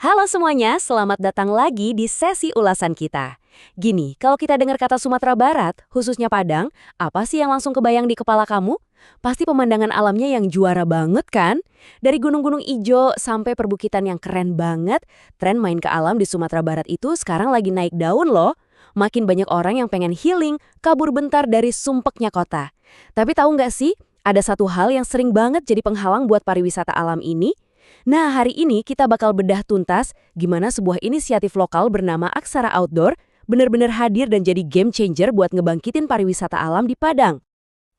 Halo semuanya, selamat datang lagi di sesi ulasan kita. Gini, kalau kita dengar kata Sumatera Barat, khususnya Padang, apa sih yang langsung kebayang di kepala kamu? Pasti pemandangan alamnya yang juara banget kan? Dari gunung-gunung ijo sampai perbukitan yang keren banget, tren main ke alam di Sumatera Barat itu sekarang lagi naik daun loh. Makin banyak orang yang pengen healing, kabur bentar dari sumpeknya kota. Tapi tahu nggak sih, ada satu hal yang sering banget jadi penghalang buat pariwisata alam ini. Nah, hari ini kita bakal bedah tuntas gimana sebuah inisiatif lokal bernama Aksara Outdoor benar-benar hadir dan jadi game changer buat ngebangkitin pariwisata alam di Padang.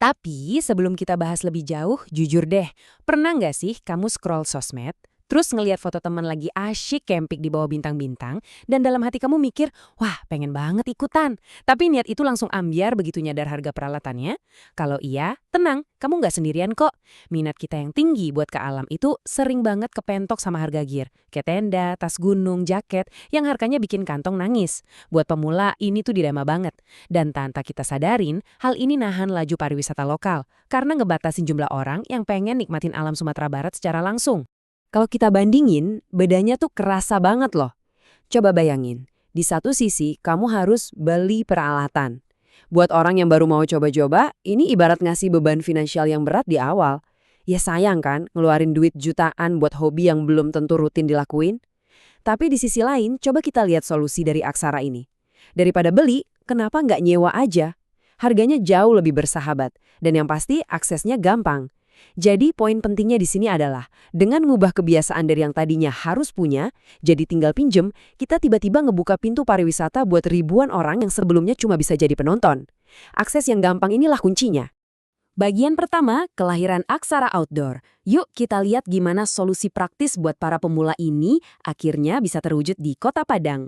Tapi sebelum kita bahas lebih jauh, jujur deh, pernah nggak sih kamu scroll sosmed, terus ngelihat foto teman lagi asyik camping di bawah bintang-bintang, dan dalam hati kamu mikir, wah pengen banget ikutan. Tapi niat itu langsung ambyar begitu nyadar harga peralatannya? Kalau iya, tenang, kamu nggak sendirian kok. Minat kita yang tinggi buat ke alam itu sering banget kepentok sama harga gear. Kayak tenda, tas gunung, jaket, yang harganya bikin kantong nangis. Buat pemula, ini tuh dilema banget. Dan tanpa kita sadarin, hal ini nahan laju pariwisata lokal. Karena ngebatasin jumlah orang yang pengen nikmatin alam Sumatera Barat secara langsung. Kalau kita bandingin, bedanya tuh kerasa banget loh. Coba bayangin, di satu sisi kamu harus beli peralatan. Buat orang yang baru mau coba-coba, ini ibarat ngasih beban finansial yang berat di awal. Ya sayang kan, ngeluarin duit jutaan buat hobi yang belum tentu rutin dilakuin. Tapi di sisi lain, coba kita lihat solusi dari Aksara ini. Daripada beli, kenapa nggak nyewa aja? Harganya jauh lebih bersahabat, dan yang pasti aksesnya gampang. Jadi poin pentingnya di sini adalah, dengan ngubah kebiasaan dari yang tadinya harus punya, jadi tinggal pinjem, kita tiba-tiba ngebuka pintu pariwisata buat ribuan orang yang sebelumnya cuma bisa jadi penonton. Akses yang gampang inilah kuncinya. Bagian pertama, kelahiran Aksara Outdoor. Yuk kita lihat gimana solusi praktis buat para pemula ini akhirnya bisa terwujud di Kota Padang.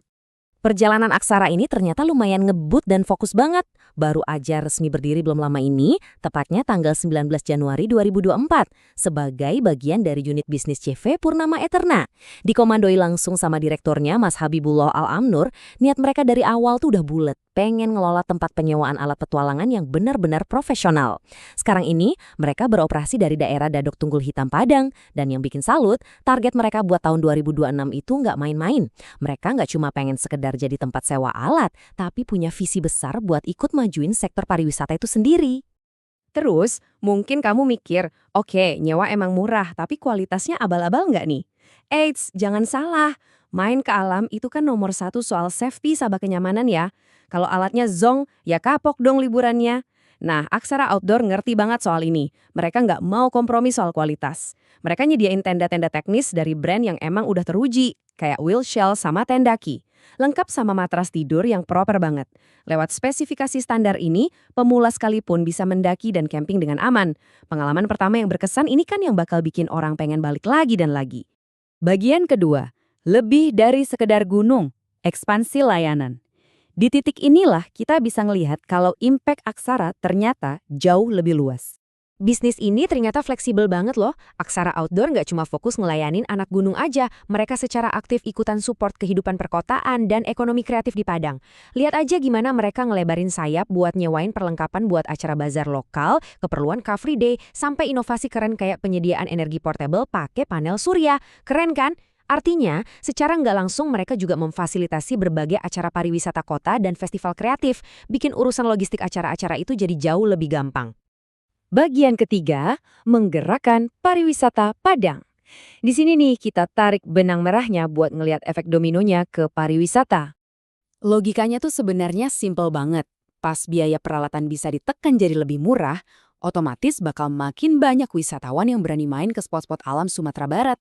Perjalanan Aksara ini ternyata lumayan ngebut dan fokus banget. Baru aja resmi berdiri belum lama ini, tepatnya tanggal 19 Januari 2024, sebagai bagian dari unit bisnis CV Purnama Eterna. Dikomandoi langsung sama direkturnya Mas Habibullah Al-Amnur, niat mereka dari awal tuh udah bulet, pengen ngelola tempat penyewaan alat petualangan yang benar-benar profesional. Sekarang ini, mereka beroperasi dari daerah Dadok Tunggul Hitam Padang, dan yang bikin salut, target mereka buat tahun 2026 itu nggak main-main. Mereka nggak cuma pengen sekedar jadi tempat sewa alat, tapi punya visi besar buat ikut majuin sektor pariwisata itu sendiri. Terus, mungkin kamu mikir, oke, nyewa emang murah, tapi kualitasnya abal-abal nggak nih? Eits, jangan salah. Main ke alam itu kan nomor satu soal safety sama kenyamanan ya. Kalau alatnya zonk, ya kapok dong liburannya. Nah, Aksara Outdoor ngerti banget soal ini. Mereka nggak mau kompromi soal kualitas. Mereka nyediain tenda-tenda teknis dari brand yang emang udah teruji, kayak Wheelshell sama Tendaki. Lengkap sama matras tidur yang proper banget. Lewat spesifikasi standar ini, pemula sekalipun bisa mendaki dan camping dengan aman. Pengalaman pertama yang berkesan ini kan yang bakal bikin orang pengen balik lagi dan lagi. Bagian kedua, lebih dari sekedar gunung, ekspansi layanan. Di titik inilah kita bisa ngelihat kalau impact Aksara ternyata jauh lebih luas. Bisnis ini ternyata fleksibel banget loh. Aksara Outdoor nggak cuma fokus ngelayanin anak gunung aja, mereka secara aktif ikutan support kehidupan perkotaan dan ekonomi kreatif di Padang. Lihat aja gimana mereka ngelebarin sayap buat nyewain perlengkapan buat acara bazar lokal, keperluan Car Free Day, sampai inovasi keren kayak penyediaan energi portable pakai panel surya. Keren kan? Artinya, secara nggak langsung mereka juga memfasilitasi berbagai acara pariwisata kota dan festival kreatif, bikin urusan logistik acara-acara itu jadi jauh lebih gampang. Bagian ketiga, menggerakkan pariwisata Padang. Di sini nih kita tarik benang merahnya buat ngelihat efek dominonya ke pariwisata. Logikanya tuh sebenarnya simple banget. Pas biaya peralatan bisa ditekan jadi lebih murah, otomatis bakal makin banyak wisatawan yang berani main ke spot-spot alam Sumatera Barat.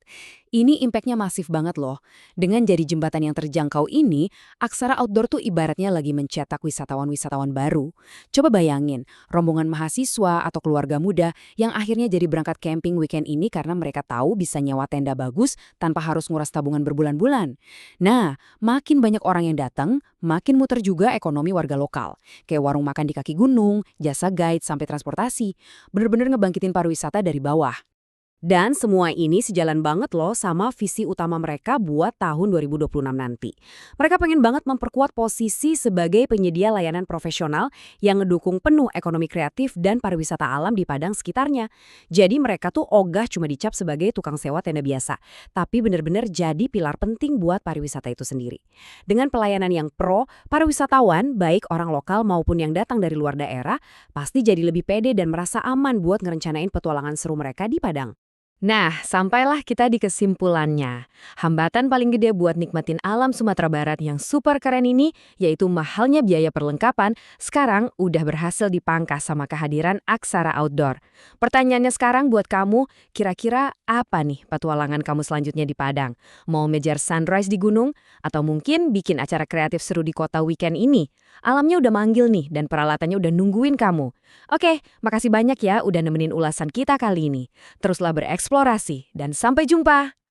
Ini impactnya masif banget loh. Dengan jadi jembatan yang terjangkau ini, Aksara Outdoor tuh ibaratnya lagi mencetak wisatawan-wisatawan baru. Coba bayangin, rombongan mahasiswa atau keluarga muda yang akhirnya jadi berangkat camping weekend ini karena mereka tahu bisa nyewa tenda bagus tanpa harus nguras tabungan berbulan-bulan. Nah, makin banyak orang yang datang, makin muter juga ekonomi warga lokal. Kayak warung makan di kaki gunung, jasa guide, sampai transportasi. Bener-bener ngebangkitin pariwisata dari bawah. Dan semua ini sejalan banget loh sama visi utama mereka buat tahun 2026 nanti. Mereka pengen banget memperkuat posisi sebagai penyedia layanan profesional yang ngedukung penuh ekonomi kreatif dan pariwisata alam di Padang sekitarnya. Jadi mereka tuh ogah cuma dicap sebagai tukang sewa tenda biasa, tapi benar-benar jadi pilar penting buat pariwisata itu sendiri. Dengan pelayanan yang pro, pariwisatawan, baik orang lokal maupun yang datang dari luar daerah, pasti jadi lebih pede dan merasa aman buat ngerencanain petualangan seru mereka di Padang. Nah, sampailah kita di kesimpulannya. Hambatan paling gede buat nikmatin alam Sumatera Barat yang super keren ini, yaitu mahalnya biaya perlengkapan, sekarang udah berhasil dipangkas sama kehadiran Aksara Outdoor. Pertanyaannya sekarang buat kamu, kira-kira apa nih petualangan kamu selanjutnya di Padang? Mau ngejar sunrise di gunung? Atau mungkin bikin acara kreatif seru di kota weekend ini? Alamnya udah manggil nih, dan peralatannya udah nungguin kamu. Oke, makasih banyak ya udah nemenin ulasan kita kali ini. Teruslah bereksplorasi, dan sampai jumpa!